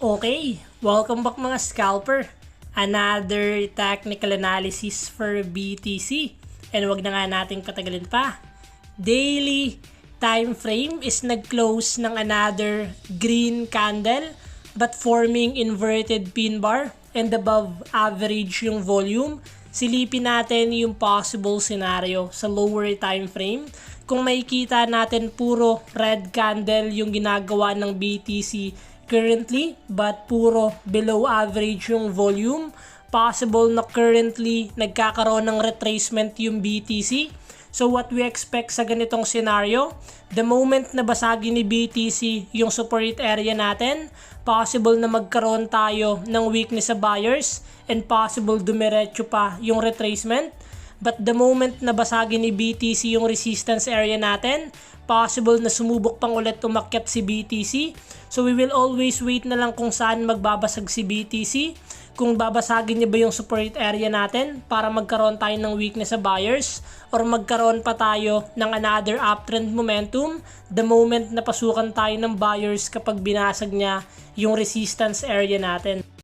Okay, welcome back mga scalper. Another technical analysis for BTC. And wag na nga nating patagalin pa. Daily time frame is nag-close ng another green candle but forming inverted pin bar and above average yung volume. Silipin natin yung possible scenario sa lower time frame. Kung makikita natin puro red candle yung ginagawa ng BTC currently but puro below average yung volume, possible na currently nagkakaroon ng retracement yung BTC. So what we expect sa ganitong scenario, the moment na basagin ni BTC yung support area natin, possible na magkaroon tayo ng weakness sa buyers and possible dumiretso pa yung retracement. But the moment na basagin ni BTC yung resistance area natin, possible na sumubok pang ulit umakyat si BTC. So we will always wait na lang kung saan magbabasag si BTC. Kung babasagin niya ba yung support area natin para magkaroon tayo ng weakness sa buyers or magkaroon pa tayo ng another uptrend momentum the moment na pasukan tayo ng buyers kapag binasag niya yung resistance area natin.